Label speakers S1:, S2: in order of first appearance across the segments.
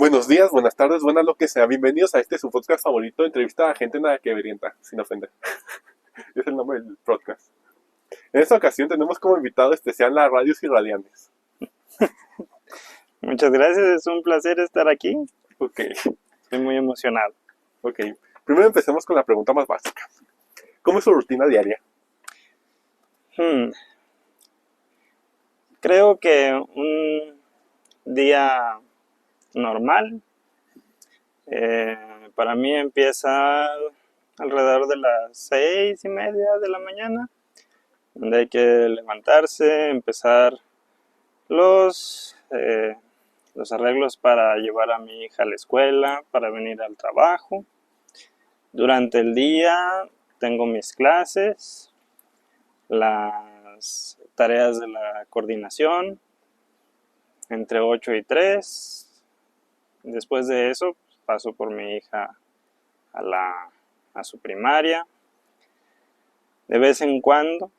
S1: Buenos días, buenas tardes, buenas lo que sea. Bienvenidos a su podcast favorito, entrevista a gente nada que verienta, sin ofender. Es el nombre del podcast. En esta ocasión tenemos como invitado especial a Radios Irradiantes.
S2: Muchas gracias, es un placer estar aquí.
S1: Ok,
S2: Estoy muy emocionado.
S1: ok. Primero empecemos con la pregunta más básica. ¿Cómo es su rutina diaria?
S2: Creo que un día normal para mí empieza alrededor de las 6:30 de la mañana, donde hay que levantarse, empezar los arreglos para llevar a mi hija a la escuela, para venir al trabajo. Durante el día tengo mis clases, las tareas de la coordinación, entre 8 y 3. Después de eso paso por mi hija a su primaria. De vez en cuando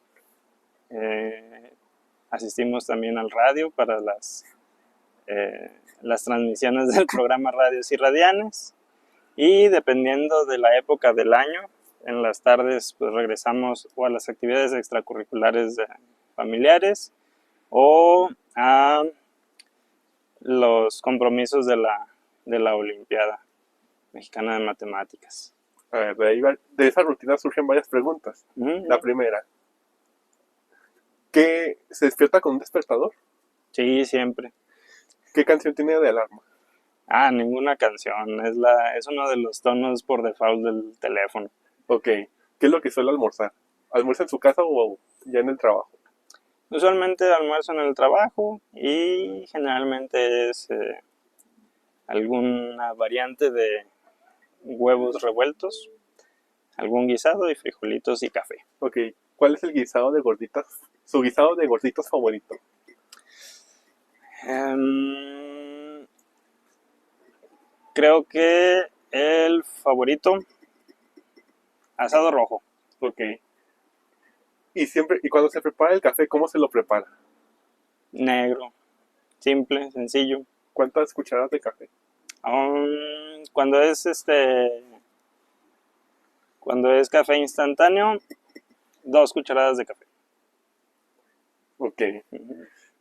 S2: asistimos también al radio para las transmisiones del programa Radios Irradianes, y dependiendo de la época del año, en las tardes pues regresamos o a las actividades extracurriculares familiares o a los compromisos de la Olimpiada Mexicana de Matemáticas.
S1: A ver, de esa rutina surgen varias preguntas. La primera, ¿qué se despierta con un despertador?
S2: Sí, siempre.
S1: ¿Qué canción tiene de alarma?
S2: Ninguna canción, es uno de los tonos por default del teléfono.
S1: Ok, ¿qué es lo que suele almorzar? ¿Almuerza en su casa o ya en el trabajo?
S2: Usualmente almuerzo en el trabajo y generalmente es alguna variante de huevos revueltos, algún guisado y frijolitos y café.
S1: Ok, ¿cuál es el guisado de gorditas? ¿Su guisado de gorditas favorito?
S2: Creo que el favorito, asado rojo.
S1: Ok. Y cuando se prepara el café, ¿cómo se lo prepara?
S2: Negro, simple, sencillo.
S1: ¿Cuántas cucharadas de café?
S2: Cuando es café instantáneo, 2 cucharadas de café.
S1: Ok.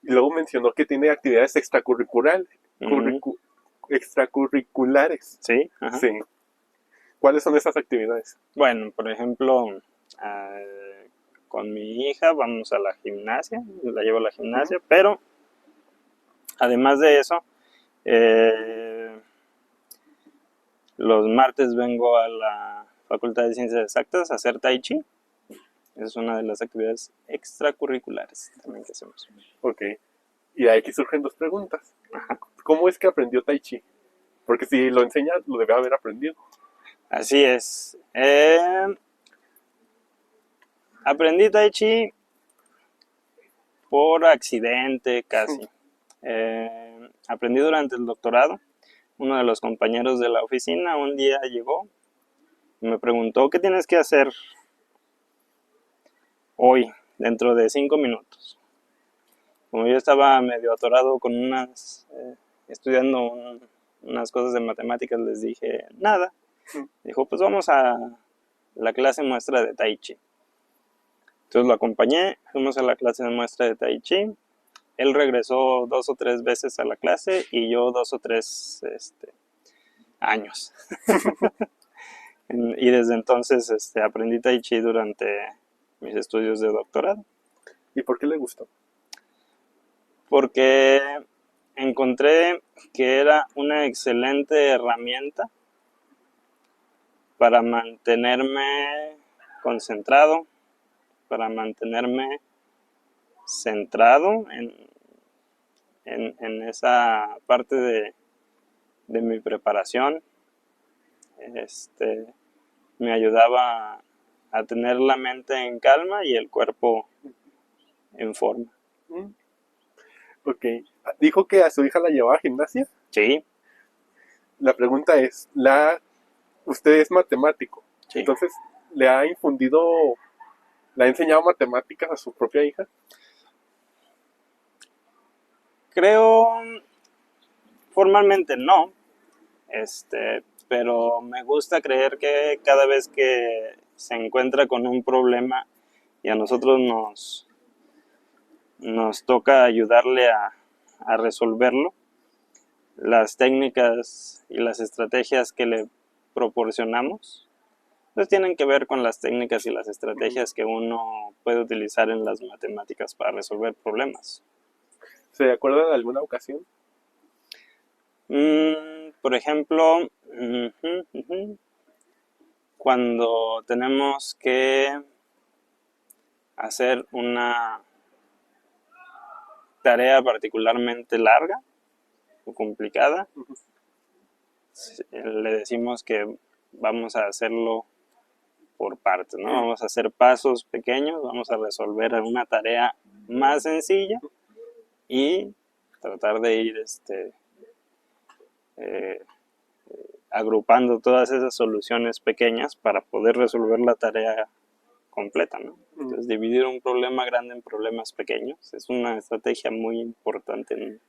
S1: Y luego mencionó que tiene actividades extracurriculares. Extracurriculares.
S2: Sí, ajá.
S1: Sí. ¿Cuáles son esas actividades?
S2: Bueno, por ejemplo, con mi hija vamos a la gimnasia, la llevo a la gimnasia, pero además de eso, los martes vengo a la Facultad de Ciencias Exactas a hacer Tai Chi. Es una de las actividades extracurriculares también que hacemos.
S1: Ok. Y de aquí surgen 2 preguntas.
S2: Ajá.
S1: ¿Cómo es que aprendió Tai Chi? Porque si lo enseña, lo debe haber aprendido.
S2: Así es. Aprendí Tai Chi por accidente casi. Aprendí durante el doctorado. Uno de los compañeros de la oficina un día llegó y me preguntó: ¿qué tienes que hacer hoy, dentro de 5 minutos? Como yo estaba medio atorado con estudiando unas cosas de matemáticas, les dije nada. Dijo: pues vamos a la clase muestra de Tai Chi. Entonces lo acompañé, fuimos a la clase de muestra de Tai Chi. Él regresó 2 o 3 veces a la clase y yo 2 o 3 años. Y desde entonces aprendí Tai Chi durante mis estudios de doctorado.
S1: ¿Y por qué le gustó?
S2: Porque encontré que era una excelente herramienta para mantenerme concentrado, para mantenerme centrado en esa parte de mi preparación. Me ayudaba a tener la mente en calma y el cuerpo en forma.
S1: Ok. ¿Dijo que a su hija la llevaba a gimnasia?
S2: Sí.
S1: La pregunta es, usted es matemático,
S2: Sí.
S1: Entonces, ¿le ha enseñado matemáticas a su propia hija?
S2: Creo, formalmente no, Pero me gusta creer que cada vez que se encuentra con un problema y a nosotros nos toca ayudarle a resolverlo, las técnicas y las estrategias que le proporcionamos pues tienen que ver con las técnicas y las estrategias que uno puede utilizar en las matemáticas para resolver problemas.
S1: ¿Se acuerdan de alguna ocasión?
S2: Por ejemplo, cuando tenemos que hacer una tarea particularmente larga o complicada, le decimos que vamos a hacerlo por partes, ¿no? Vamos a hacer pasos pequeños, vamos a resolver una tarea más sencilla y tratar de ir agrupando todas esas soluciones pequeñas para poder resolver la tarea completa, ¿no? Entonces, dividir un problema grande en problemas pequeños es una estrategia muy importante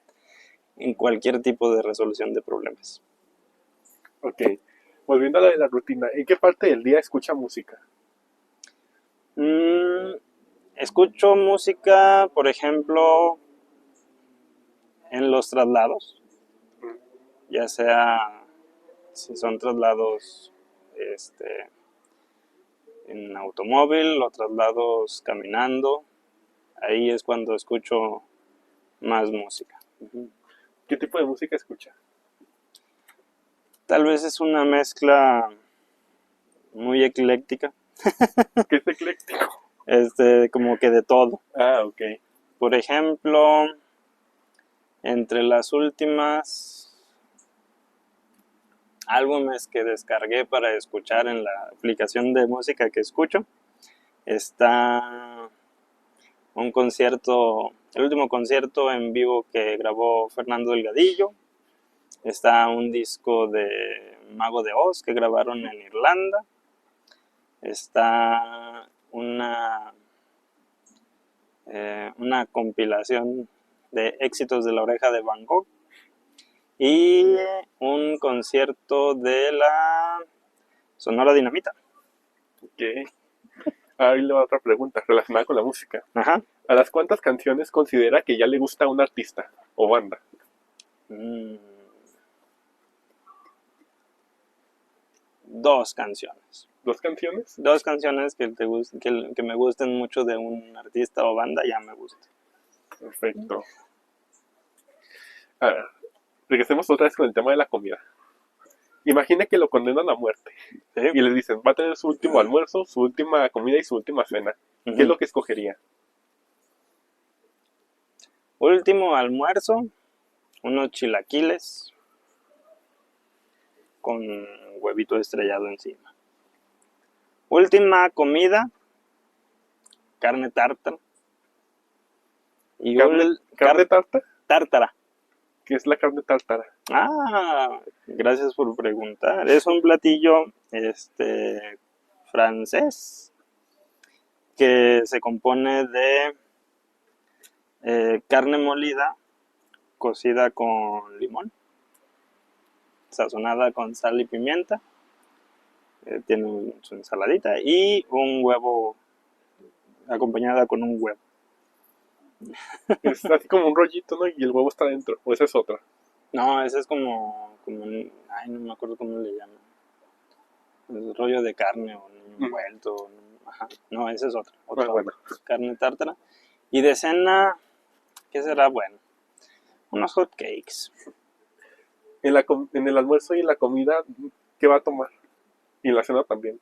S2: en cualquier tipo de resolución de problemas.
S1: Ok. Volviendo a la rutina, ¿en qué parte del día escucha música?
S2: Escucho música, por ejemplo, en los traslados, ya sea si son traslados en automóvil o traslados caminando, ahí es cuando escucho más música.
S1: ¿Qué tipo de música escucha?
S2: Tal vez es una mezcla muy ecléctica,
S1: ¿Qué es ecléctico?
S2: como que de todo.
S1: Ah, ok.
S2: Por ejemplo, entre las últimas álbumes que descargué para escuchar en la aplicación de música que escucho, está un concierto, el último concierto en vivo que grabó Fernando Delgadillo, está un disco de Mago de Oz que grabaron en Irlanda, está una compilación de éxitos de La Oreja de Van Gogh y un concierto de la Sonora Dinamita.
S1: Ok. Ahí le va otra pregunta relacionada con la música.
S2: Ajá.
S1: ¿A las cuántas canciones considera que ya le gusta a un artista o banda?
S2: 2 canciones.
S1: ¿2 canciones?
S2: 2 canciones que me gusten mucho de un artista o banda, ya me gusta.
S1: Perfecto. A ver, regresemos otra vez con el tema de la comida. Imagina que lo condenan a muerte
S2: ¿Sí?
S1: y le dicen, va a tener su último almuerzo, su última comida y su última cena. ¿Qué es lo que escogería?
S2: Último almuerzo, unos chilaquiles con huevito estrellado encima. Última comida, carne tártara. Y
S1: ¿Carne tarta?
S2: tártara.
S1: ¿Qué es la carne tártara?
S2: Gracias por preguntar. Es un platillo francés que se compone de carne molida cocida con limón, sazonada con sal y pimienta, tiene su ensaladita y un huevo, acompañada con un huevo.
S1: Es así como un rollito, ¿no? Y el huevo está dentro. ¿O esa es otra?
S2: No, ese es como no me acuerdo cómo le llaman. El rollo de carne o envuelto. Ajá. No, ese es otra.
S1: Bueno.
S2: Carne tártara. Y de cena, ¿qué será bueno? Unos hot cakes.
S1: En el almuerzo y en la comida, ¿qué va a tomar? Y en la cena también.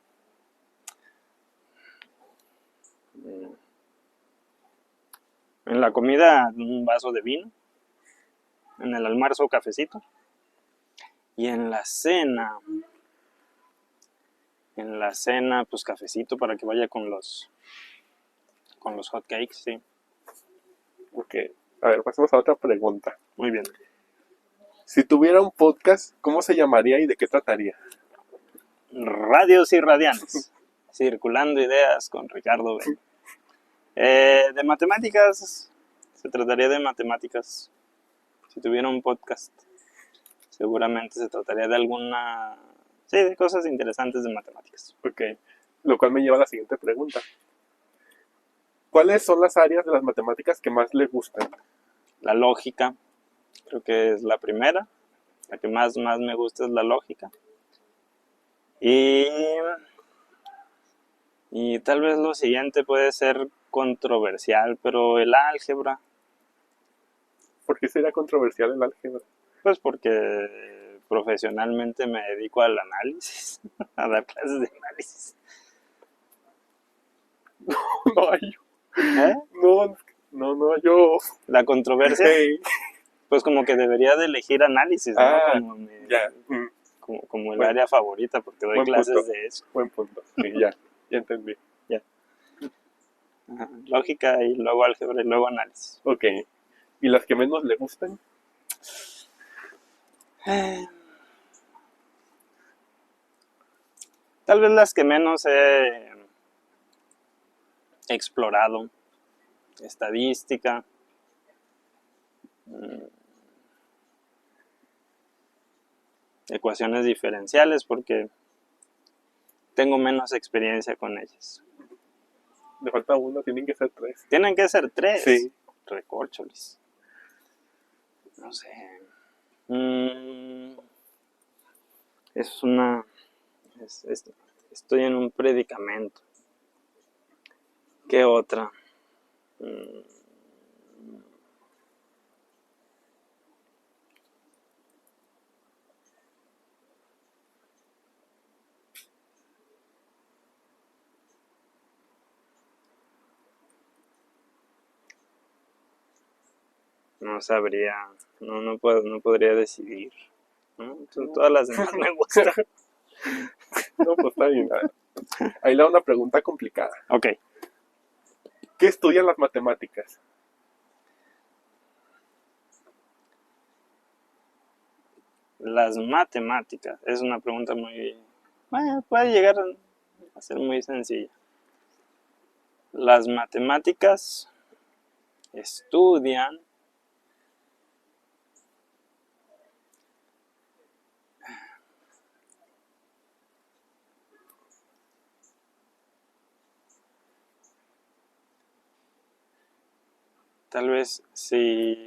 S2: En la comida, un vaso de vino. En el almuerzo, cafecito. Y en la cena, pues cafecito para que vaya con los hot cakes, sí.
S1: Ok. A ver, pasemos a otra pregunta.
S2: Muy bien.
S1: Si tuviera un podcast, ¿cómo se llamaría y de qué trataría?
S2: Radios y Radianes. Circulando ideas con Ricardo B. De matemáticas, se trataría de matemáticas. Si tuviera un podcast, seguramente se trataría de sí, de cosas interesantes de matemáticas.
S1: Ok. Lo cual me lleva a la siguiente pregunta. ¿Cuáles son las áreas de las matemáticas que más le gustan?
S2: La lógica, creo que es la primera. La que más me gusta es la lógica. Y tal vez lo siguiente puede ser controversial, pero el álgebra,
S1: ¿Por qué sería controversial el álgebra?
S2: pues porque profesionalmente me dedico al análisis, a dar clases de análisis.
S1: No hay.
S2: ¿Eh?
S1: No, yo.
S2: La controversia,
S1: Hey.
S2: pues como que debería de elegir análisis, ¿no?
S1: Ah, ya.
S2: Como el
S1: Buen,
S2: área favorita, porque doy
S1: buen punto.
S2: clases de eso.
S1: Buen punto. Sí, ya entendí.
S2: Ya. Ajá. Lógica y luego álgebra y luego análisis.
S1: Ok. ¿Y las que menos le gustan?
S2: Tal vez las que menos he explorado. Estadística. Ecuaciones diferenciales, porque tengo menos experiencia con ellas.
S1: Le falta uno, tienen que ser 3.
S2: Tienen que ser 3.
S1: Sí.
S2: Recorcholis. No sé. Es una... estoy en un predicamento. ¿Qué otra? No sabría. No podría decidir. ¿No? Todas las demás me gustan.
S1: No, pues está bien. Ahí le da una pregunta complicada.
S2: Ok.
S1: ¿Qué estudian las matemáticas?
S2: Las matemáticas. Es una pregunta muy... Bueno, puede llegar a ser muy sencilla. Las matemáticas estudian tal vez si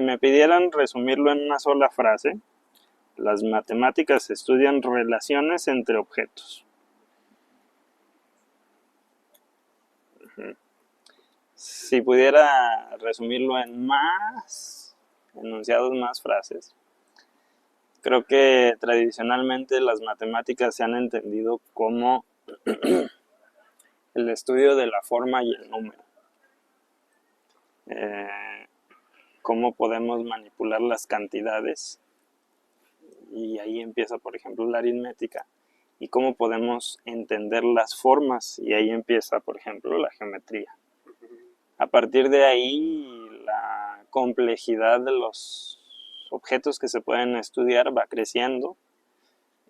S2: me pidieran resumirlo en una sola frase, las matemáticas estudian relaciones entre objetos. Si pudiera resumirlo en más enunciados, más frases, creo que tradicionalmente las matemáticas se han entendido como el estudio de la forma y el número. Cómo podemos manipular las cantidades, y ahí empieza, por ejemplo, la aritmética, y cómo podemos entender las formas, y ahí empieza, por ejemplo, la geometría. A partir de ahí, la complejidad de los objetos que se pueden estudiar va creciendo,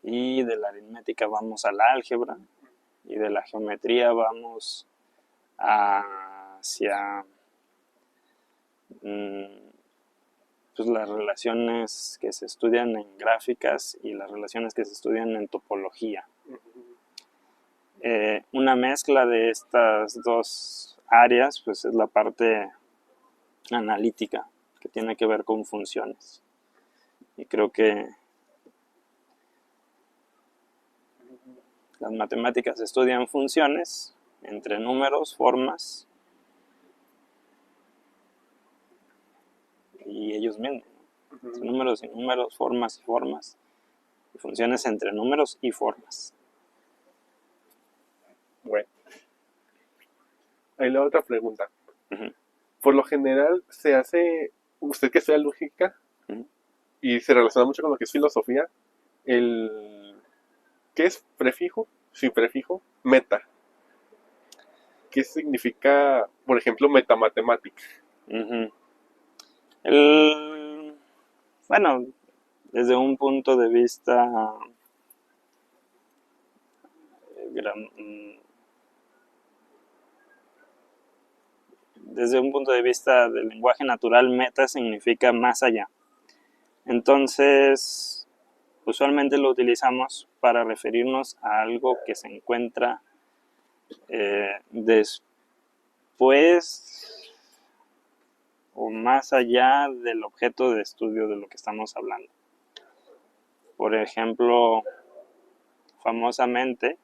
S2: y de la aritmética vamos al álgebra, y de la geometría vamos hacia pues las relaciones que se estudian en gráficas y las relaciones que se estudian en topología. Una mezcla de estas dos áreas pues es la parte analítica, que tiene que ver con funciones. Y creo que las matemáticas estudian funciones entre números, formas y ellos mismos. Números y números, formas y formas, y funciones entre números y formas.
S1: Bueno. Ahí la otra pregunta. Por lo general se hace, usted que estudia lógica y se relaciona mucho con lo que es filosofía, ¿qué es prefijo? Sí, prefijo, meta. ¿Qué significa, por ejemplo, metamatemática?
S2: Bueno, desde un punto de vista desde un punto de vista del lenguaje natural, meta significa más allá. Entonces, usualmente lo utilizamos para referirnos a algo que se encuentra después o más allá del objeto de estudio de lo que estamos hablando. Por ejemplo, famosamente,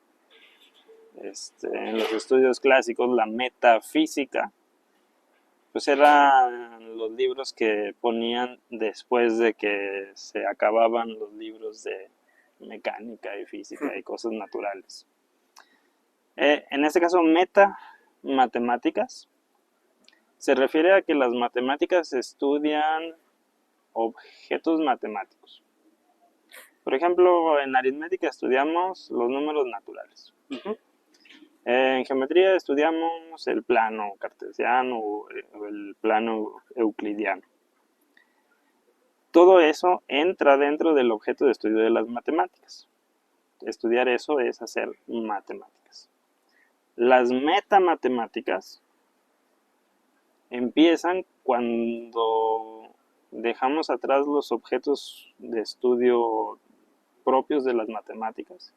S2: en los estudios clásicos, la metafísica, pues eran los libros que ponían después de que se acababan los libros de mecánica y física y cosas naturales. En este caso, matemáticas se refiere a que las matemáticas estudian objetos matemáticos. Por ejemplo, en aritmética estudiamos los números naturales. En geometría estudiamos el plano cartesiano o el plano euclidiano. Todo eso entra dentro del objeto de estudio de las matemáticas. Estudiar eso es hacer matemáticas. Las metamatemáticas empiezan cuando dejamos atrás los objetos de estudio propios de las matemáticas.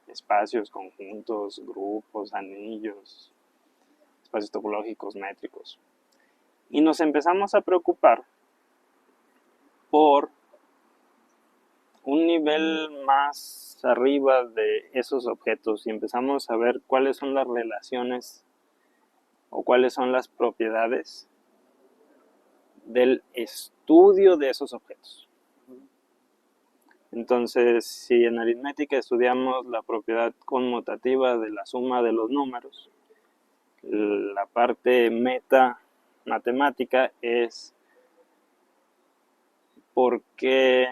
S2: Espacios, conjuntos, grupos, anillos, espacios topológicos, métricos. Y nos empezamos a preocupar por un nivel más arriba de esos objetos y empezamos a ver cuáles son las relaciones o cuáles son las propiedades del estudio de esos objetos. Entonces, si en aritmética estudiamos la propiedad conmutativa de la suma de los números, la parte meta matemática es por qué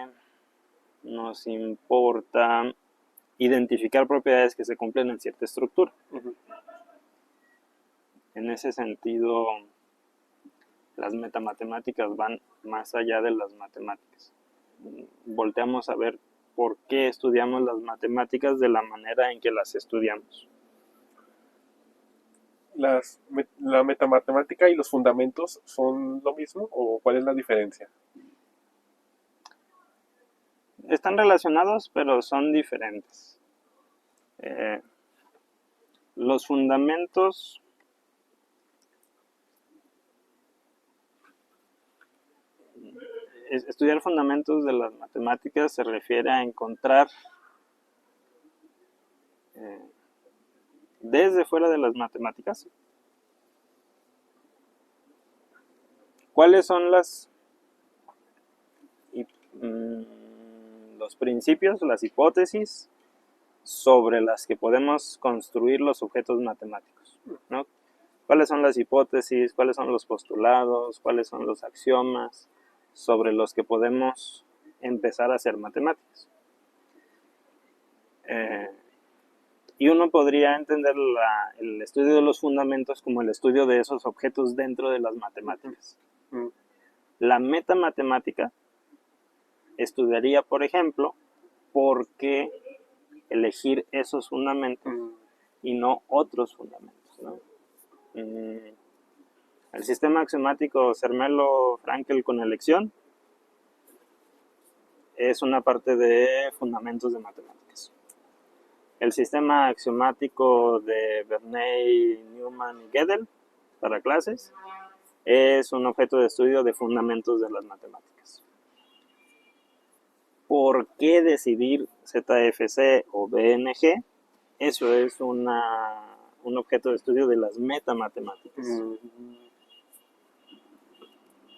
S2: nos importa identificar propiedades que se cumplen en cierta estructura. En ese sentido, las metamatemáticas van más allá de las matemáticas. Volteamos a ver por qué estudiamos las matemáticas de la manera en que las estudiamos.
S1: ¿La metamatemática y los fundamentos son lo mismo o cuál es la diferencia?
S2: Están relacionados, pero son diferentes. Los fundamentos estudiar fundamentos de las matemáticas se refiere a encontrar desde fuera de las matemáticas cuáles son los principios, las hipótesis sobre las que podemos construir los objetos matemáticos, ¿no? ¿Cuáles son las hipótesis? ¿Cuáles son los postulados? ¿Cuáles son los axiomas sobre los que podemos empezar a hacer matemáticas? Y uno podría entender el estudio de los fundamentos como el estudio de esos objetos dentro de las matemáticas. La metamatemática estudiaría, por ejemplo, por qué elegir esos fundamentos y no otros fundamentos, ¿no? El sistema axiomático Zermelo-Fraenkel con elección es una parte de fundamentos de matemáticas. El sistema axiomático de Bernay, Newman y Gödel para clases es un objeto de estudio de fundamentos de las matemáticas. ¿Por qué decidir ZFC o BNG? Eso es un objeto de estudio de las metamatemáticas.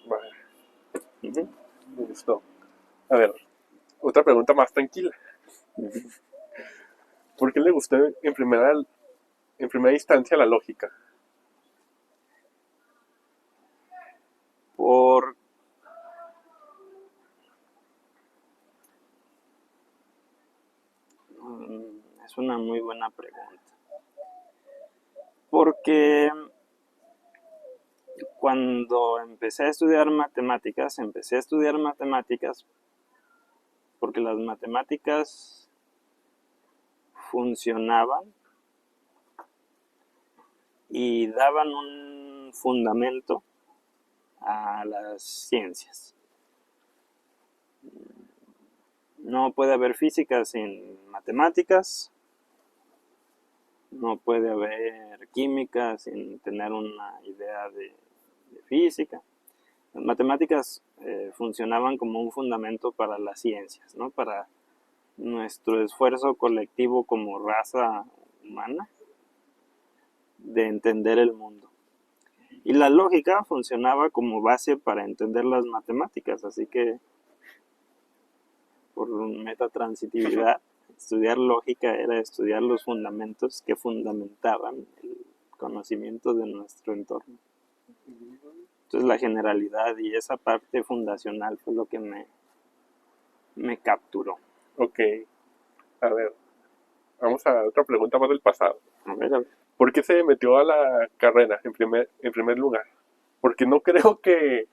S1: Vale. Me gustó. A ver, otra pregunta más tranquila. ¿Por qué le gustó en primera instancia la lógica?
S2: Es una muy buena pregunta. Porque cuando empecé a estudiar matemáticas porque las matemáticas funcionaban y daban un fundamento a las ciencias. No puede haber física sin matemáticas, no puede haber química sin tener una idea de física. Las matemáticas funcionaban como un fundamento para las ciencias, ¿no? Para nuestro esfuerzo colectivo como raza humana de entender el mundo. Y la lógica funcionaba como base para entender las matemáticas, así que por metatransitividad, estudiar lógica era estudiar los fundamentos que fundamentaban el conocimiento de nuestro entorno. Entonces la generalidad y esa parte fundacional fue lo que me capturó.
S1: Ok. A ver, vamos a otra pregunta más del pasado.
S2: A ver.
S1: ¿Por qué se metió a la carrera en primer lugar? Porque no creo que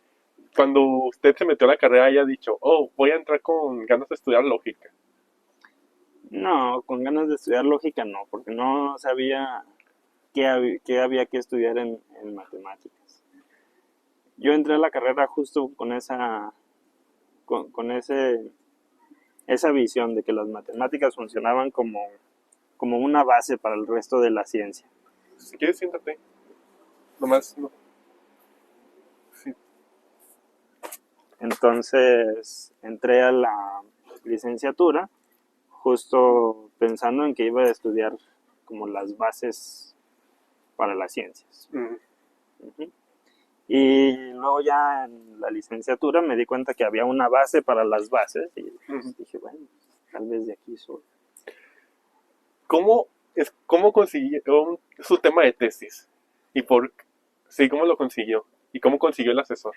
S1: cuando usted se metió a la carrera haya dicho, oh, voy a entrar con ganas de estudiar lógica.
S2: No, con ganas de estudiar lógica no, porque no sabía qué había que estudiar en matemáticas. Yo entré a la carrera justo con esa visión de que las matemáticas funcionaban como una base para el resto de la ciencia.
S1: Si quieres, siéntate. Nomás, no. Sí.
S2: Entonces entré a la licenciatura justo pensando en que iba a estudiar como las bases para las ciencias. Uh-huh. Y luego ya en la licenciatura me di cuenta que había una base para las bases y dije, bueno, tal vez de aquí soy.
S1: ¿Cómo consiguió su tema de tesis? ¿Y cómo lo consiguió? ¿Y cómo consiguió el asesor?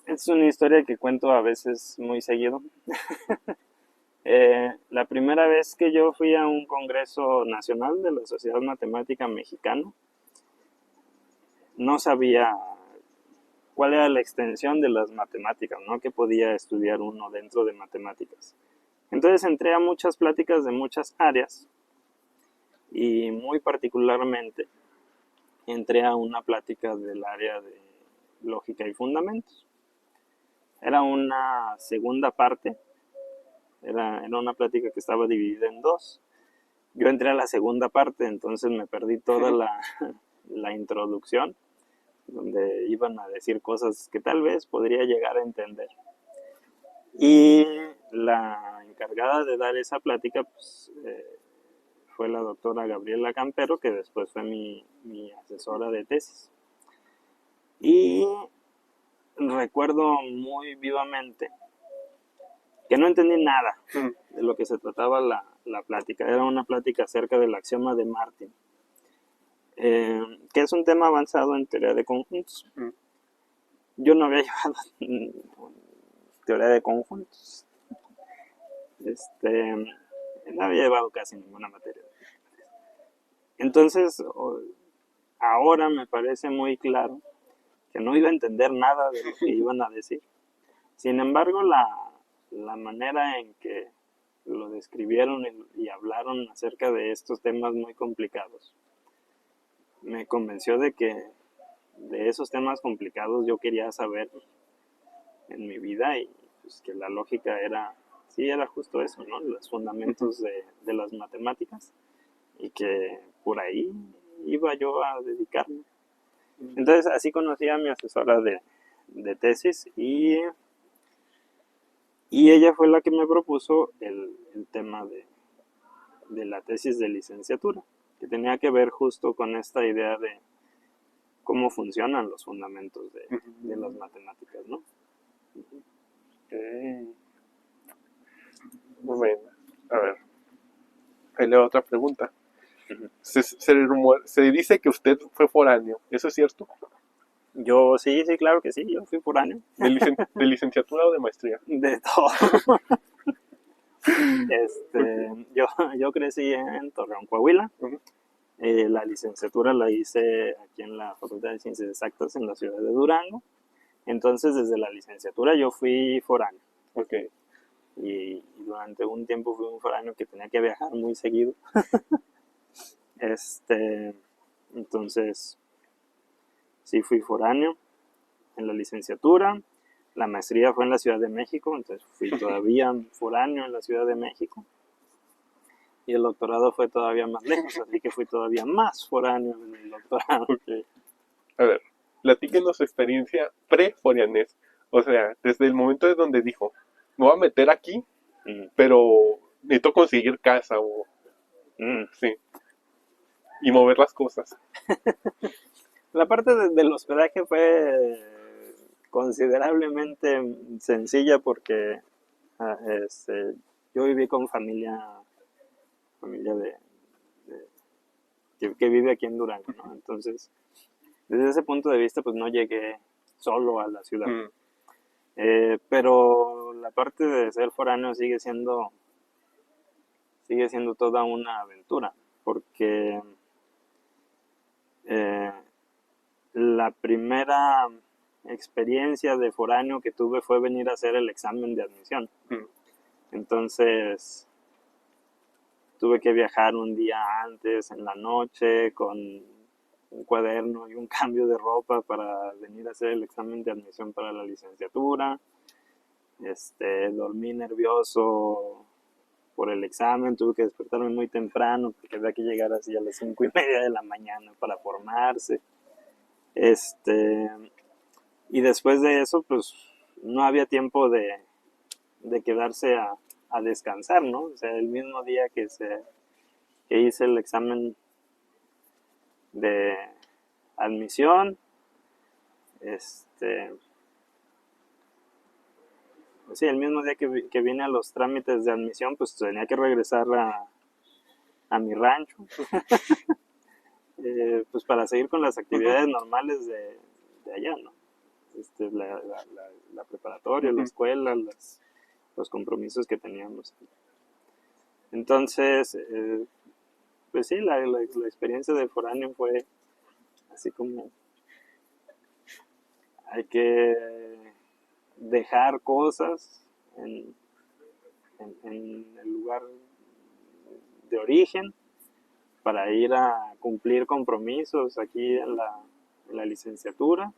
S2: Es una historia que cuento a veces muy seguido. La primera vez que yo fui a un congreso nacional de la Sociedad Matemática Mexicana, no sabía cuál era la extensión de las matemáticas, ¿no? Que podía estudiar uno dentro de matemáticas. Entonces entré a muchas pláticas de muchas áreas y muy particularmente entré a una plática del área de lógica y fundamentos. Era una segunda parte, era una plática que estaba dividida en dos. Yo entré a la segunda parte, entonces me perdí toda la introducción, donde iban a decir cosas que tal vez podría llegar a entender. Y la encargada de dar esa plática pues, fue la doctora Gabriela Campero, que después fue mi asesora de tesis. Y recuerdo muy vivamente que no entendí nada de lo que se trataba la plática. Era una plática acerca del axioma de Martin, que es un tema avanzado en teoría de conjuntos. Yo no había llevado teoría de conjuntos. No había llevado casi ninguna materia. Entonces, ahora me parece muy claro que no iba a entender nada de lo que iban a decir. Sin embargo, la manera en que lo describieron y hablaron acerca de estos temas muy complicados me convenció de que de esos temas complicados yo quería saber en mi vida y pues que la lógica era justo eso, ¿no? Los fundamentos de las matemáticas y que por ahí iba yo a dedicarme. Entonces así conocí a mi asesora de tesis y ella fue la que me propuso el tema de la tesis de licenciatura, que tenía que ver justo con esta idea de cómo funcionan los fundamentos de las matemáticas, ¿no?
S1: Okay. Bueno, a ver. Ahí le doy otra pregunta. Se dice que usted fue foráneo, ¿eso es cierto?
S2: Yo sí, claro que sí, yo fui foráneo.
S1: ¿De licenciatura o de maestría?
S2: De todo. Yo crecí en Torreón, Coahuila. La licenciatura la hice aquí en la Facultad de Ciencias Exactas en la ciudad de Durango. Entonces, desde la licenciatura yo fui foráneo.
S1: Okay.
S2: Y durante un tiempo fui un foráneo que tenía que viajar muy seguido. Entonces, sí fui foráneo en la licenciatura. La maestría fue en la Ciudad de México, entonces fui todavía foráneo en la Ciudad de México. Y el doctorado fue todavía más lejos, así que fui todavía más foráneo en el doctorado.
S1: Ok. A ver, platíquenos su experiencia pre-Forianés. O sea, desde el momento de donde dijo, me voy a meter aquí,
S2: Mm,
S1: pero necesito conseguir casa o
S2: mm.
S1: sí, y mover las cosas.
S2: La parte del hospedaje fue considerablemente sencilla porque ah, yo viví con familia que vive aquí en Durango, ¿no? Entonces, desde ese punto de vista, pues no llegué solo a la ciudad.
S1: Mm,
S2: Pero la parte de ser foráneo sigue siendo toda una aventura, porque eh, la primera experiencia de foráneo que tuve fue venir a hacer el examen de admisión.
S1: mm,
S2: Entonces tuve que viajar un día antes, en la noche, con un cuaderno y un cambio de ropa para venir a hacer el examen de admisión para la licenciatura. Dormí nervioso por el examen, tuve que despertarme muy temprano porque había que llegar así a las 5:30 de la mañana para formarse. Y después de eso, pues no había tiempo de quedarse a descansar, ¿no? O sea, el mismo día que hice el examen de admisión, este, sí, el mismo día que vine a los trámites de admisión, pues tenía que regresar a mi rancho, pues para seguir con las
S1: ujú,
S2: actividades normales de allá, ¿no? La preparatoria, la
S1: ujú.
S2: escuela, los compromisos que teníamos. Entonces, pues sí, la experiencia de foráneo fue así como hay que dejar cosas en el lugar de origen para ir a cumplir compromisos aquí en la licenciatura.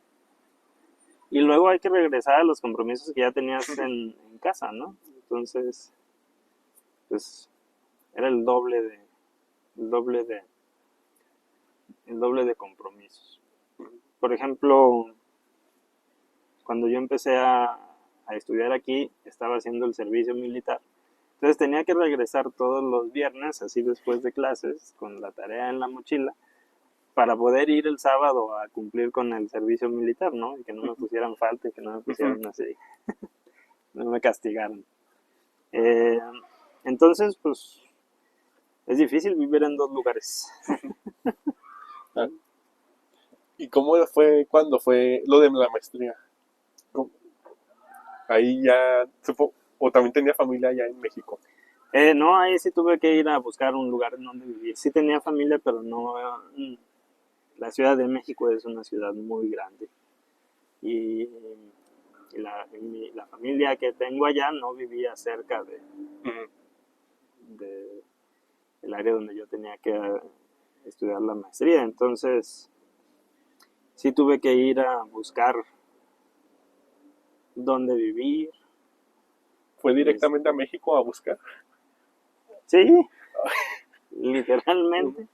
S2: Y luego hay que regresar a los compromisos que ya tenías en casa, ¿no? Entonces, pues era el doble de, el doble de compromisos. Por ejemplo, cuando yo empecé a estudiar aquí, estaba haciendo el servicio militar. Entonces tenía que regresar todos los viernes, así después de clases, con la tarea en la mochila, para poder ir el sábado a cumplir con el servicio militar, ¿no? Y que no me pusieran falta y que no me
S1: Ujú.
S2: pusieran así, no me castigaran. Eh, entonces, pues, es difícil vivir en dos lugares.
S1: Ah, ¿y cómo fue cuando fue lo de la maestría? ¿Cómo? Ahí ya, o también tenía familia allá en México.
S2: No, ahí sí tuve que ir a buscar un lugar en donde vivir. Sí tenía familia, pero no. La Ciudad de México es una ciudad muy grande. Y la familia que tengo allá no vivía cerca
S1: Ujú.
S2: de el área donde yo tenía que estudiar la maestría. Entonces, sí tuve que ir a buscar dónde vivir.
S1: ¿Fue
S2: Es-
S1: directamente a México a buscar?
S2: sí,
S1: Ujú.
S2: literalmente.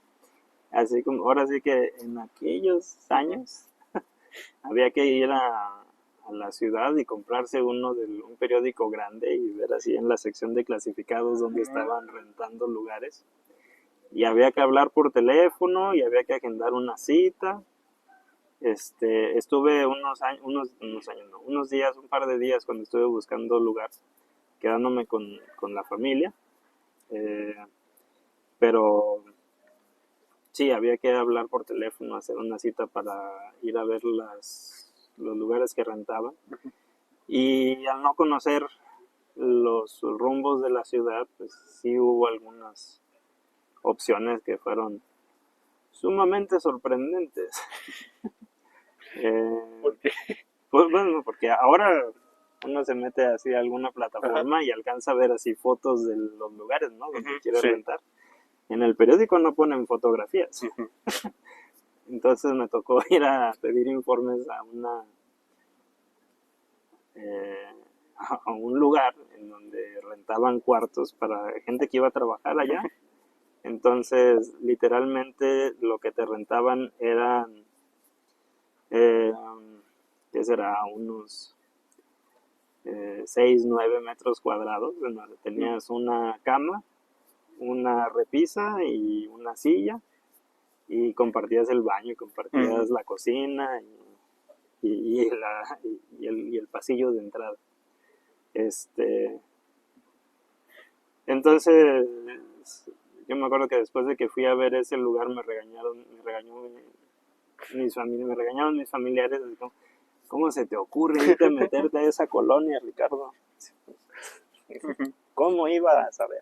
S2: Así como ahora sí que en aquellos
S1: Ujú.
S2: años había que ir a la ciudad y comprarse un periódico grande y ver así en la sección de clasificados donde estaban rentando lugares. Y había que hablar por teléfono y había que agendar una cita. Estuve unos años, no, unos días, un par de días cuando estuve buscando lugar, quedándome con la familia. Eh, pero sí, había que hablar por teléfono, hacer una cita para ir a ver los lugares que rentaban. Y al no conocer los rumbos de la ciudad, pues sí hubo algunas opciones que fueron sumamente sorprendentes. Eh,
S1: Porque,
S2: pues bueno, porque ahora uno se mete así a alguna
S1: ajá,
S2: plataforma y alcanza a ver así fotos de los lugares, ¿no?
S1: ujú,
S2: Donde quiere
S1: sí.
S2: rentar. En el periódico no ponen fotografías. Entonces me tocó ir a pedir informes a un lugar en donde rentaban cuartos para gente que iba a trabajar allá. Entonces, literalmente lo que te rentaban eran, ¿qué será? Unos 6, 9 metros cuadrados, en donde tenías una cama, una repisa y una silla, y compartías el baño, compartías la cocina y el pasillo de entrada. Entonces, yo me acuerdo que después de que fui a ver ese lugar me regañaron mis familiares, ¿cómo se te ocurre irte a meterte a esa colonia, Ricardo? ¿Cómo iba a saber?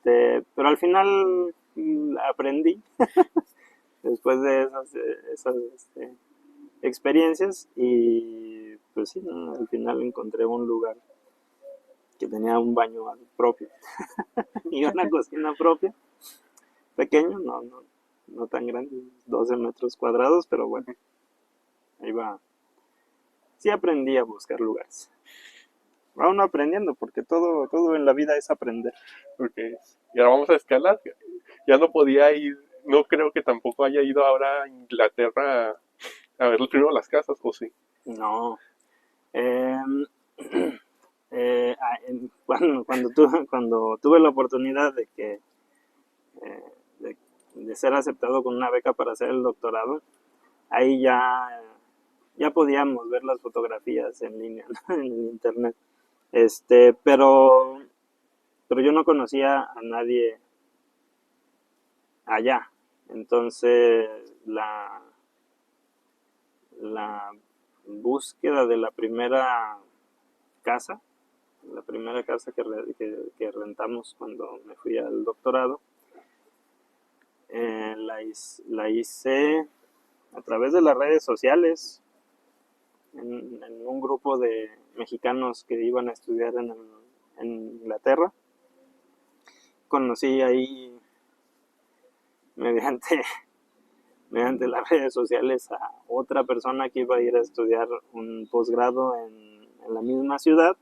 S2: Pero al final aprendí después de esas experiencias, y pues sí, ¿no? Al final encontré un lugar que tenía un baño propio y una cocina propia, pequeño, no tan grande, 12 metros cuadrados, pero bueno, ahí va. Sí aprendí a buscar lugares. Va uno aprendiendo, porque todo en la vida es aprender.
S1: Okay. Y ahora vamos a escalar. Ya no podía ir, no creo que tampoco haya ido ahora a Inglaterra a ver primero las casas, ¿o sí?
S2: No. Cuando tuve la oportunidad de ser aceptado con una beca para hacer el doctorado, ahí ya podíamos ver las fotografías en línea, ¿no? En el internet. Pero yo no conocía a nadie allá. Entonces la búsqueda de la primera casa que rentamos cuando me fui al doctorado, la hice a través de las redes sociales, en un grupo de mexicanos que iban a estudiar en Inglaterra. Conocí ahí mediante las redes sociales a otra persona que iba a ir a estudiar un posgrado en la misma ciudad.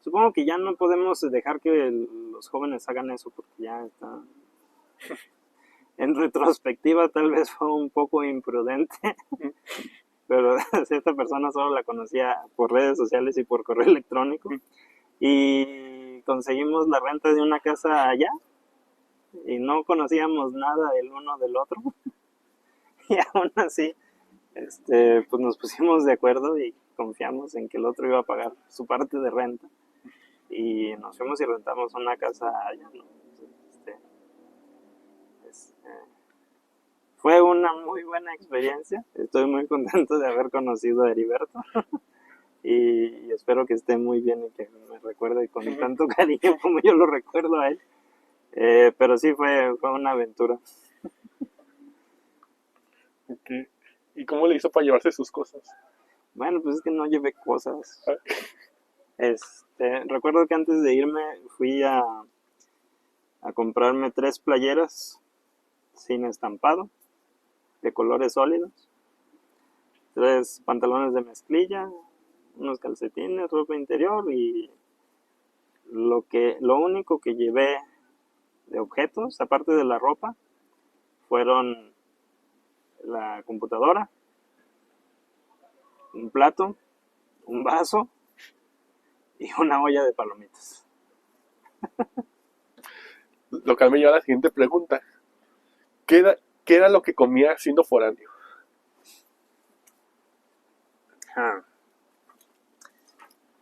S2: Supongo que ya no podemos dejar que los jóvenes hagan eso, porque ya está. En retrospectiva tal vez fue un poco imprudente, pero esta persona solo la conocía por redes sociales y por correo electrónico, y conseguimpues la renta de una casa allá y no conocíamos nada el uno del otro. Y aún así pues nos pusimos de acuerdo y confiamos en que el otro iba a pagar su parte de renta, y nos fuimos y rentamos una casa allá, ¿no? Fue una muy buena experiencia. Estoy muy contento de haber conocido a Heriberto y espero que esté muy bien y que me recuerde con tanto cariño como yo lo recuerdo a él. Pero sí fue una aventura.
S1: Okay. ¿Y cómo le hizo para llevarse sus cosas?
S2: Bueno, pues es que no llevé cosas. Recuerdo que antes de irme fui a comprarme 3 playeras sin estampado, de colores sólidos, 3 pantalones de mezclilla, unos calcetines, ropa interior, y lo único que llevé de objetos, aparte de la ropa, fueron la computadora, un plato, un vaso y una olla de palomitas.
S1: Lo que me lleva a la siguiente pregunta. ¿Qué era lo que comía siendo foráneo?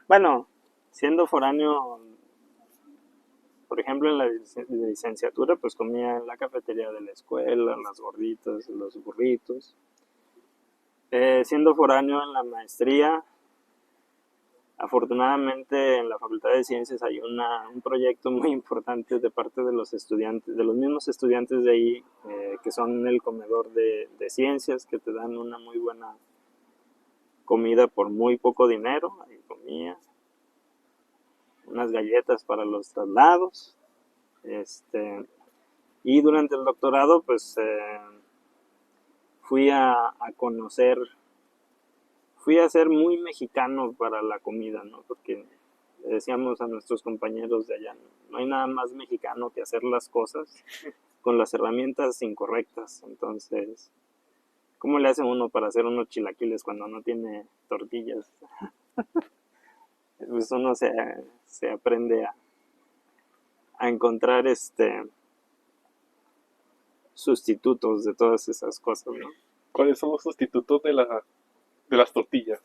S2: Bueno, siendo foráneo, por ejemplo, en la licenciatura, pues comía en la cafetería de la escuela, las gorditas, los burritos. Siendo foráneo en la maestría, afortunadamente en la Facultad de Ciencias hay un proyecto muy importante de parte de los estudiantes, de los mismos estudiantes de ahí, que son el comedor de ciencias, que te dan una muy buena comida por muy poco dinero. Ahí comía unas galletas para los traslados. Y durante el doctorado, pues fui a conocer, fui a ser muy mexicano para la comida, ¿no? Porque le decíamos a nuestros compañeros de allá, no hay nada más mexicano que hacer las cosas con las herramientas incorrectas. Entonces, ¿cómo le hace uno para hacer unos chilaquiles cuando no tiene tortillas? Pues uno se aprende a encontrar sustitutos de todas esas cosas, ¿no?
S1: ¿Cuáles son los sustitutos de las tortillas?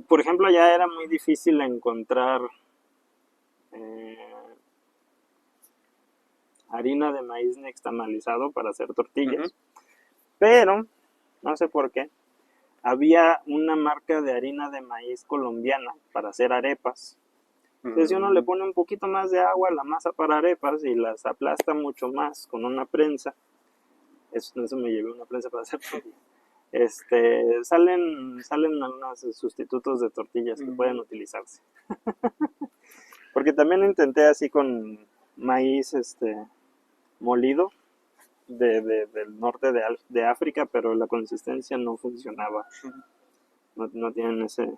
S2: Por ejemplo, allá era muy difícil encontrar eh, harina de maíz nixtamalizado para hacer tortillas, pero no sé por qué. Había una marca de harina de maíz colombiana para hacer arepas. Entonces, si uno le pone un poquito más de agua a la masa para arepas y las aplasta mucho más con una prensa, eso me llevé una prensa para hacer tortillas. Salen algunos sustitutos de tortillas que pueden utilizarse. Porque también intenté así con maíz molido del norte de África, pero la consistencia no funcionaba. No tienen ese...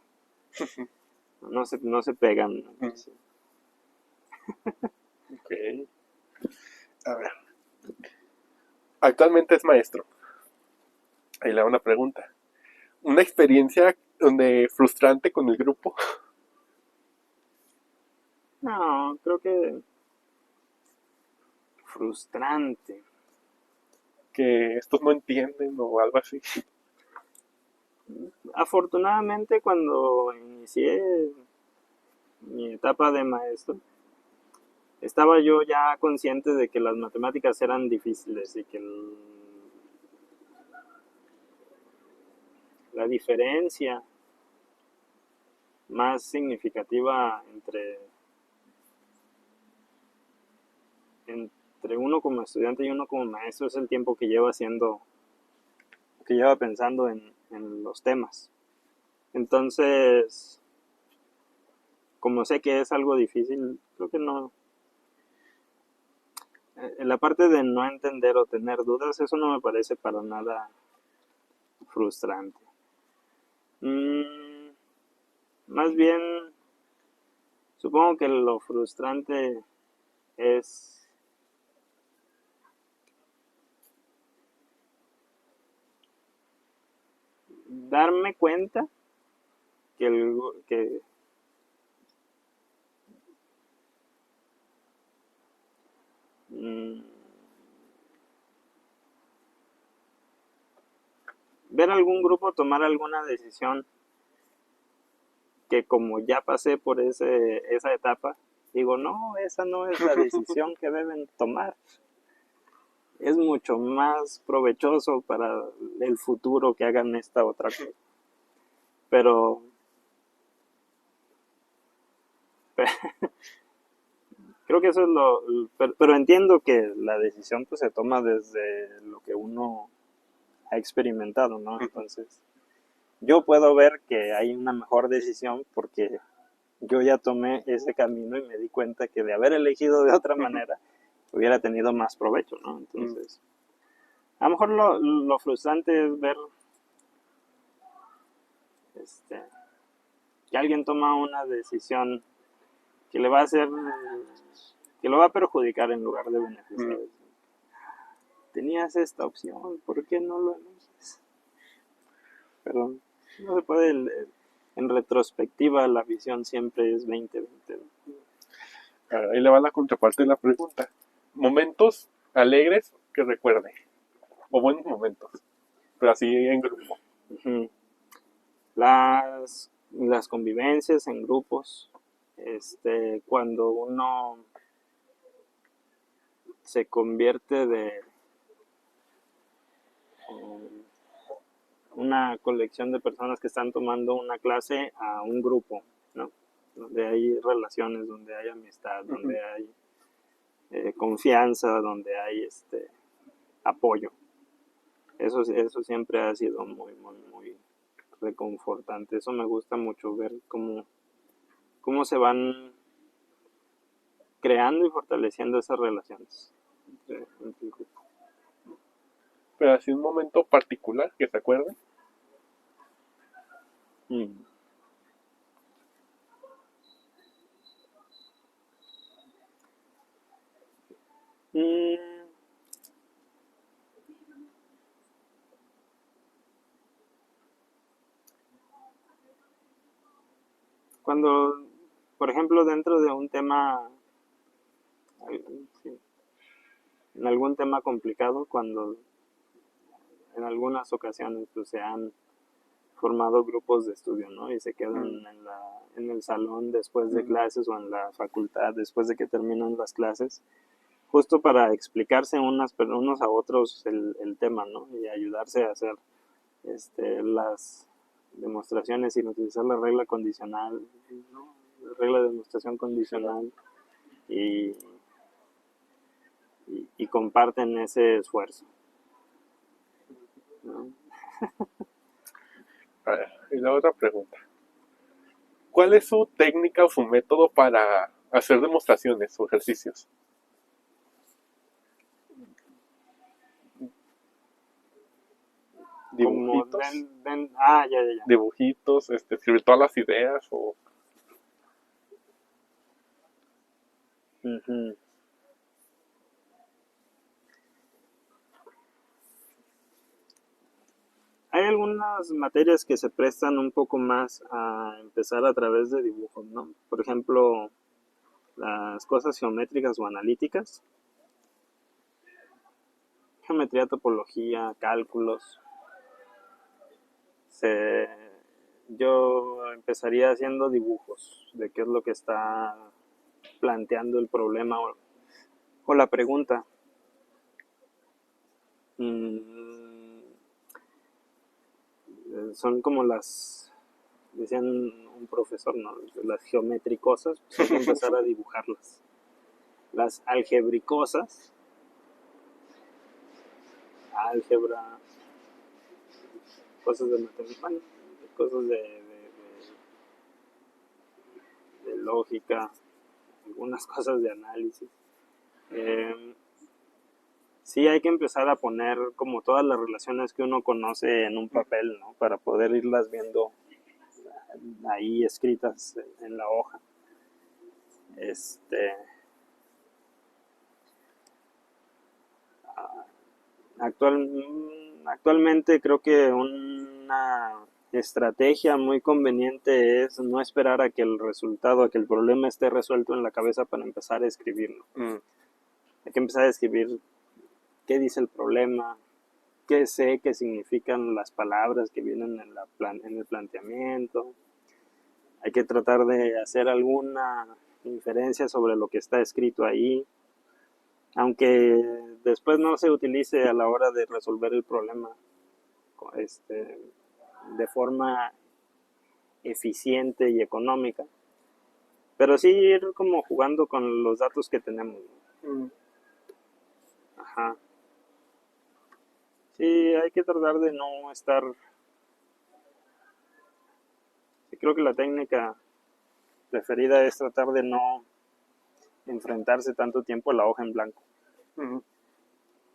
S2: No se pegan. Sí.
S1: Ok. A ver. Actualmente es maestro. Ahí le hago una pregunta. ¿Una experiencia frustrante con el grupo?
S2: No, creo que frustrante.
S1: Que estos no entienden o algo así.
S2: Afortunadamente, cuando inicié mi etapa de maestro, estaba yo ya consciente de que las matemáticas eran difíciles y que la diferencia más significativa entre uno como estudiante y uno como maestro es el tiempo que lleva pensando en los temas. Entonces, como sé que es algo difícil, creo que no. La parte de no entender o tener dudas, eso no me parece para nada frustrante. Más bien, supongo que lo frustrante es darme cuenta que ver algún grupo tomar alguna decisión que como ya pasé por esa etapa, digo, no, esa no es la decisión que deben tomar. Es mucho más provechoso para el futuro que hagan esta otra cosa. Pero creo que eso es pero entiendo que la decisión pues se toma desde lo que uno ha experimentado, ¿no? Entonces, yo puedo ver que hay una mejor decisión porque yo ya tomé ese camino y me di cuenta que de haber elegido de otra manera hubiera tenido más provecho, ¿no? Entonces, a lo mejor lo frustrante es ver que alguien toma una decisión que le va a hacer, que lo va a perjudicar en lugar de beneficiar. Tenías esta opción, ¿por qué no lo eliges? Pero no se puede, en retrospectiva la visión siempre es 20-20.
S1: Ahí le va la contraparte de la pregunta. Momentos alegres que recuerde. O buenos momentos. Pero así en grupo.
S2: Las convivencias en grupos, cuando uno se convierte de una colección de personas que están tomando una clase a un grupo, ¿no? Donde hay relaciones, donde hay amistad, donde hay confianza, donde hay apoyo. Eso siempre ha sido muy, muy, muy reconfortante. Eso me gusta mucho ver cómo se van creando y fortaleciendo esas relaciones entre el grupo.
S1: Pero así un momento particular que se acuerden.
S2: Mm. Mm, Cuando, por ejemplo, dentro de un tema, sí, en algún tema complicado, cuando en algunas ocasiones pues, se han formado grupos de estudio, ¿no? Y se quedan en el salón después de clases o en la facultad después de que terminan las clases, justo para explicarse unos a otros el tema, ¿no? Y ayudarse a hacer las demostraciones sin utilizar la regla condicional, ¿no? La regla de demostración condicional y, y comparten ese esfuerzo, ¿no?
S1: A ver, y la otra pregunta. ¿Cuál es su técnica o su método para hacer demostraciones o ejercicios?
S2: Como
S1: Dibujitos,
S2: ya.
S1: dibujitos, escribir todas las ideas o...
S2: Ujú. Hay algunas materias que se prestan un poco más a empezar a través de dibujos, ¿no? Por ejemplo, las cosas geométricas o analíticas, geometría, topología, cálculos. Se, yo empezaría haciendo dibujos de qué es lo que está planteando el problema o la pregunta. Mm, Son como decían un profesor, ¿no? Las geométricosas, pues hay que empezar a dibujarlas. Las algebricosas, álgebra, cosas de matemáticas, cosas de lógica, algunas cosas de análisis. Sí, hay que empezar a poner como todas las relaciones que uno conoce en un papel, ¿no? Para poder irlas viendo ahí escritas en la hoja. Este, actualmente creo que una estrategia muy conveniente es no esperar a que el resultado, a que el problema esté resuelto en la cabeza para empezar a escribirlo. Hay que empezar a escribir qué dice el problema, qué sé que significan las palabras que vienen en el planteamiento. Hay que tratar de hacer alguna inferencia sobre lo que está escrito ahí, aunque después no se utilice a la hora de resolver el problema de forma eficiente y económica, pero sí ir como jugando con los datos que tenemos, ¿no? Ajá. Sí, hay que tratar de no estar. Sí, creo que la técnica preferida es tratar de no enfrentarse tanto tiempo a la hoja en blanco.
S1: Uh-huh.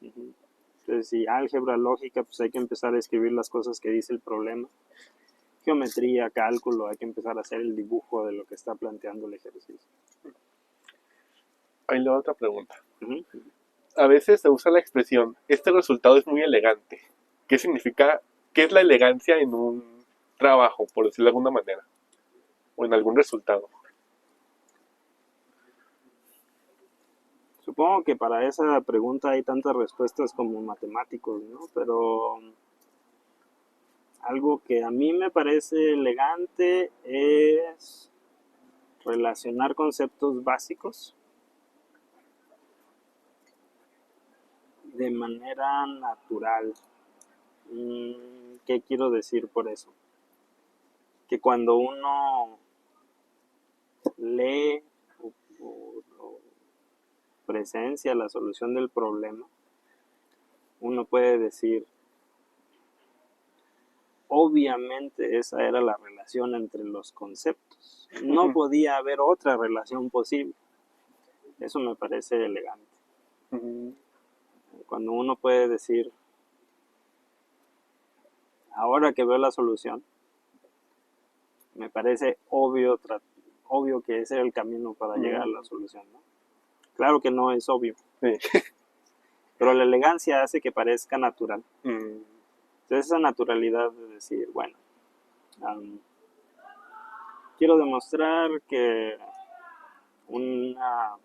S2: Entonces, si álgebra, lógica, pues hay que empezar a escribir las cosas que dice el problema. Geometría, cálculo, hay que empezar a hacer el dibujo de lo que está planteando el ejercicio.
S1: Ahí la otra pregunta.
S2: Uh-huh.
S1: A veces se usa la expresión, este resultado es muy elegante. ¿Qué significa, qué es la elegancia en un trabajo, por decirlo de alguna manera? O en algún resultado.
S2: Supongo que para esa pregunta hay tantas respuestas como matemáticos, ¿no? Pero algo que a mí me parece elegante es relacionar conceptos básicos de manera natural. ¿Qué quiero decir por eso? Que cuando uno lee o presencia la solución del problema, uno puede decir, obviamente esa era la relación entre los conceptos. No podía haber otra relación posible. Eso me parece elegante.
S1: Ujú.
S2: Cuando uno puede decir, ahora que veo la solución, me parece obvio que ese es el camino para llegar a la solución, ¿no? Claro que no es obvio,
S1: Sí.
S2: pero la elegancia hace que parezca natural.
S1: Mm,
S2: Entonces esa naturalidad de decir, bueno, um, quiero demostrar que una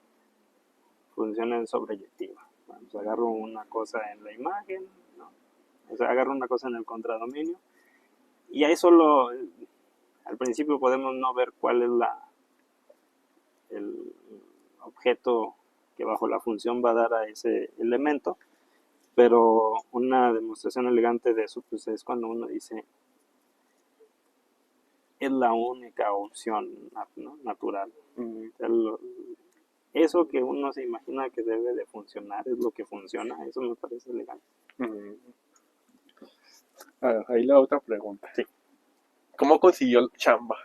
S2: función es sobreyectiva. Bueno, pues agarro una cosa en la imagen, ¿no? O sea, agarro una cosa en el contradominio y ahí solo al principio podemos no ver cuál es el objeto que bajo la función va a dar a ese elemento, pero una demostración elegante de eso pues es cuando uno dice es la única opción, ¿no? Natural.
S1: mm,
S2: Eso que uno se imagina que debe de funcionar es lo que funciona, eso me parece elegante.
S1: mm. Ahí la otra pregunta.
S2: Sí.
S1: ¿Cómo consiguió chamba?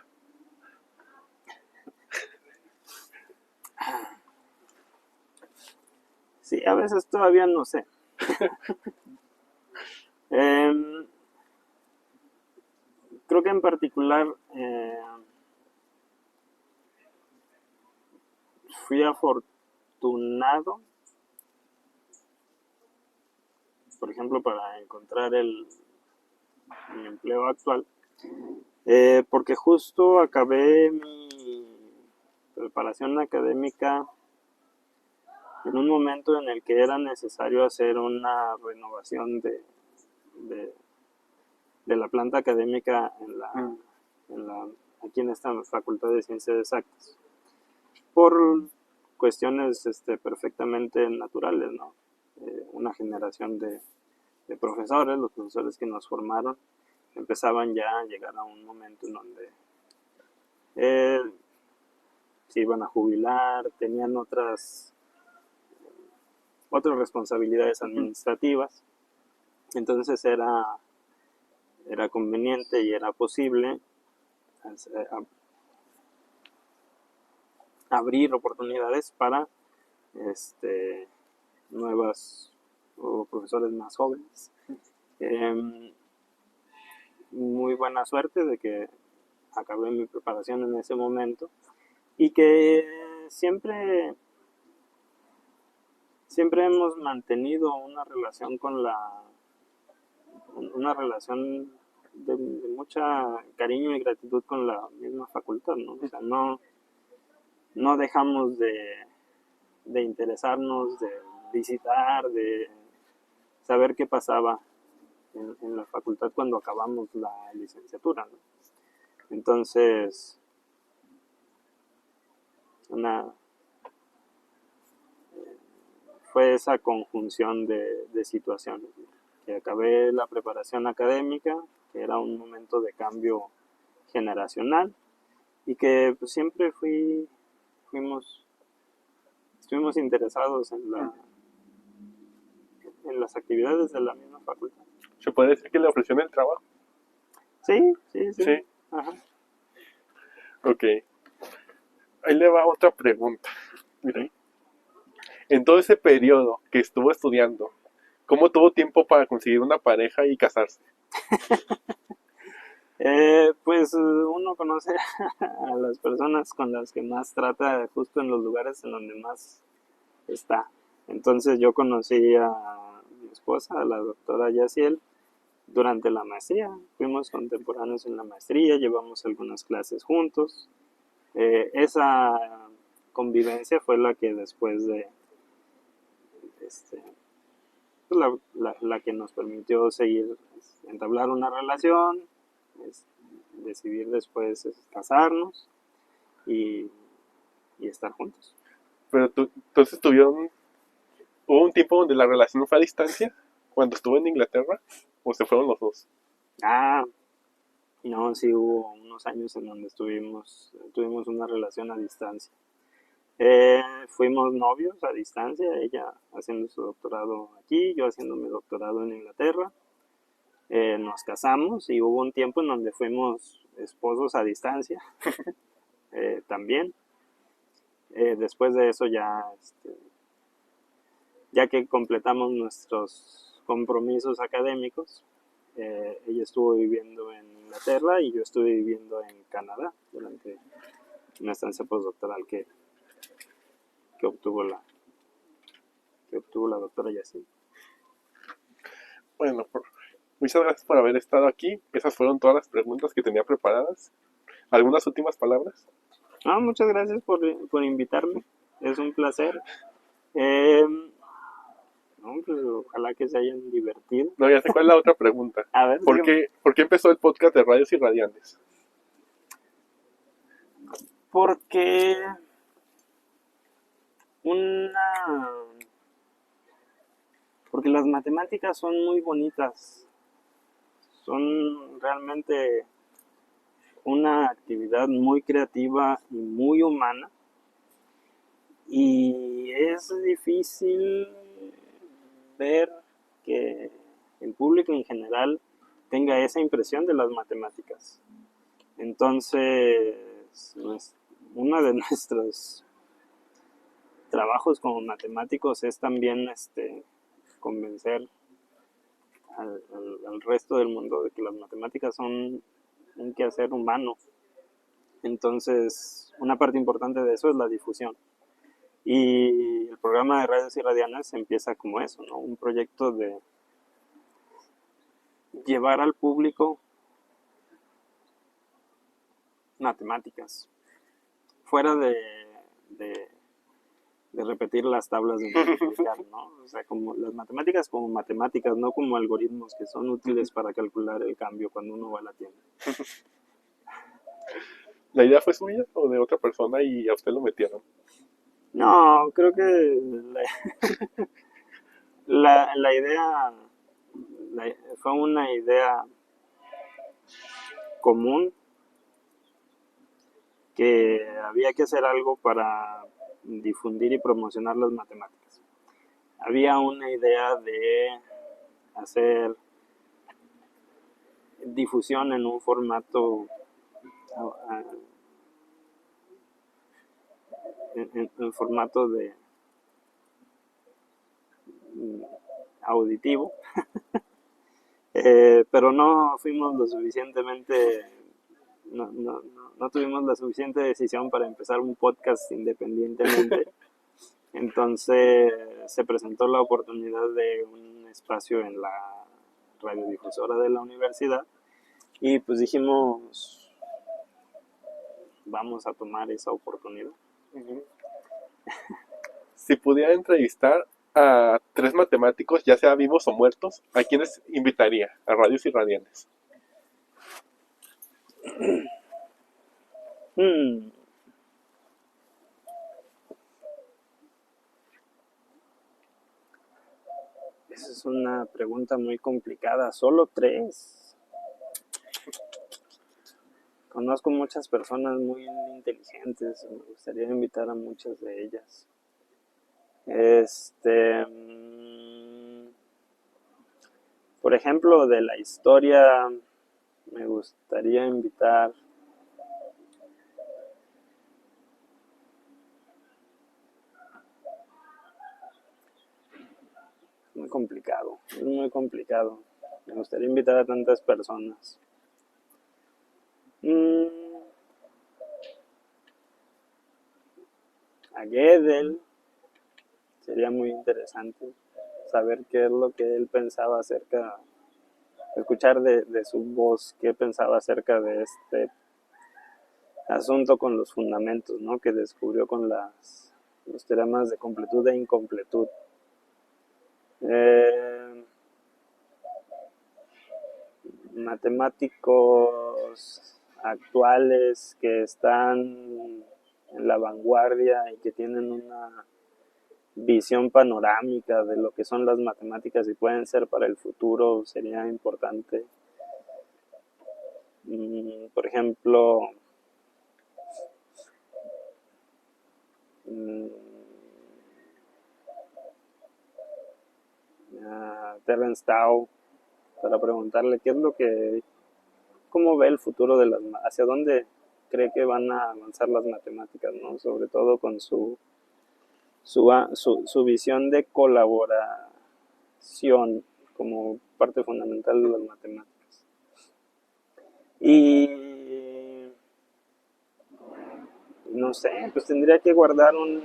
S2: Sí, a veces todavía no sé. Em, Creo que en particular fui afortunado, por ejemplo, para encontrar mi empleo actual, porque justo acabé mi preparación académica en un momento en el que era necesario hacer una renovación de, de la planta académica
S1: Mm,
S2: aquí en esta Facultad de Ciencias Exactas, por cuestiones perfectamente naturales, ¿no? Una generación de profesores, los profesores que nos formaron, empezaban ya a llegar a un momento en donde eh, se iban a jubilar, tenían otras responsabilidades
S1: ujú.
S2: administrativas, entonces era conveniente y era posible abrir oportunidades para este, nuevas o profesores más jóvenes. Eh, Muy buena suerte de que acabé mi preparación en ese momento y que siempre hemos mantenido una relación una relación de mucha cariño y gratitud con la misma facultad, ¿no? O sea, no dejamos de interesarnos, de visitar, de saber qué pasaba en la facultad cuando acabamos la licenciatura, ¿no? Entonces, una, fue esa conjunción de situaciones, ¿no? Que acabé la preparación académica, que era un momento de cambio generacional y que pues, siempre fuimos, estuvimos interesados en las actividades de la misma facultad.
S1: ¿Se puede decir que le ofrecieron el trabajo?
S2: Sí, sí, sí.
S1: Sí.
S2: Ajá.
S1: Ok. Ahí le va otra pregunta. Mira, en todo ese periodo que estuvo estudiando, ¿cómo tuvo tiempo para conseguir una pareja y casarse?
S2: Pues uno conoce a las personas con las que más trata justo en los lugares en donde más está. Entonces yo conocí a mi esposa, a la doctora Yaciel, durante la maestría. Fuimos contemporáneos en la maestría, llevamos algunas clases juntos. Esa convivencia fue la que después de este, pues, la que nos permitió seguir, entablar una relación, es, decidir después casarnos y, y estar juntos.
S1: Pero entonces hubo un tiempo donde la relación fue a distancia, cuando estuvo en Inglaterra, o se fueron los dos.
S2: Ah, no, sí hubo unos años en donde tuvimos una relación a distancia. Fuimos novios a distancia, ella haciendo su doctorado aquí, yo haciendo mi doctorado en Inglaterra. Nos casamos y hubo un tiempo en donde fuimos esposos a distancia también. Después de eso ya que completamos nuestros compromisos académicos, ella estuvo viviendo en Inglaterra y yo estuve viviendo en Canadá durante una estancia postdoctoral que obtuvo la doctora Yacine.
S1: Bueno, muchas gracias por haber estado aquí. Esas fueron todas las preguntas que tenía preparadas. ¿Algunas últimas palabras?
S2: Muchas gracias por invitarme. Es un placer. Eh, pues ojalá que se hayan divertido.
S1: No, ya sé cuál es la otra pregunta.
S2: A ver,
S1: ¿Por qué empezó el podcast de Radios y Radiantes?
S2: porque una porque las matemáticas son muy bonitas, son realmente una actividad muy creativa y muy humana, y es difícil ver que el público en general tenga esa impresión de las matemáticas. Entonces, uno de nuestros trabajos como matemáticos es también convencer al resto del mundo de que las matemáticas son un quehacer humano. Entonces, una parte importante de eso es la difusión. Y el programa de Radios y Radianas empieza como eso, ¿no? Un proyecto de llevar al público matemáticas, fuera de repetir las tablas de multiplicar, ¿no? O sea, como las matemáticas como matemáticas, no como algoritmos que son útiles para calcular el cambio cuando uno va a la tienda.
S1: ¿La idea fue suya o de otra persona y a usted lo metieron?
S2: No, creo que la idea fue una idea común, que había que hacer algo para difundir y promocionar las matemáticas. Había una idea de hacer difusión en un formato en formato de auditivo, pero no fuimos lo suficientemente, no tuvimos la suficiente decisión para empezar un podcast independientemente. Entonces se presentó la oportunidad de un espacio en la radiodifusora de la universidad y pues dijimos, vamos a tomar esa oportunidad.
S1: Si pudiera entrevistar a 3 matemáticos, ya sea vivos o muertos, ¿a quiénes invitaría a Radios y Radiantes?
S2: Esa es una pregunta muy complicada. ¿Solo 3? Conozco muchas personas muy inteligentes. Me gustaría invitar a muchas de ellas. Por ejemplo, de la historia, me gustaría invitar es muy complicado. Me gustaría invitar a tantas personas. A Gödel sería muy interesante saber qué es lo que él pensaba escuchar de su voz, qué pensaba acerca de este asunto con los fundamentos, ¿no? Que descubrió con los teoremas de completud e incompletud. Matemáticos actuales que están en la vanguardia y que tienen una visión panorámica de lo que son las matemáticas y pueden ser para el futuro, sería importante. Por ejemplo, Terence Tao, para preguntarle qué es lo que, cómo ve el futuro hacia dónde cree que van a avanzar las matemáticas, ¿no? Sobre todo con su visión de colaboración como parte fundamental de las matemáticas. Y no sé, pues tendría que guardar un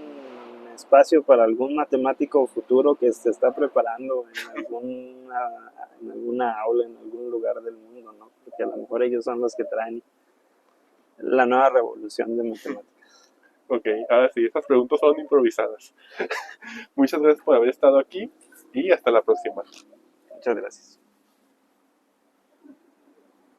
S2: espacio para algún matemático futuro que se está preparando en alguna aula, en algún lugar del mundo, ¿no? Porque a lo mejor ellos son los que traen la nueva revolución de matemáticas.
S1: Ok, ahora sí, estas preguntas son improvisadas. Muchas gracias por haber estado aquí y hasta la próxima.
S2: Muchas gracias.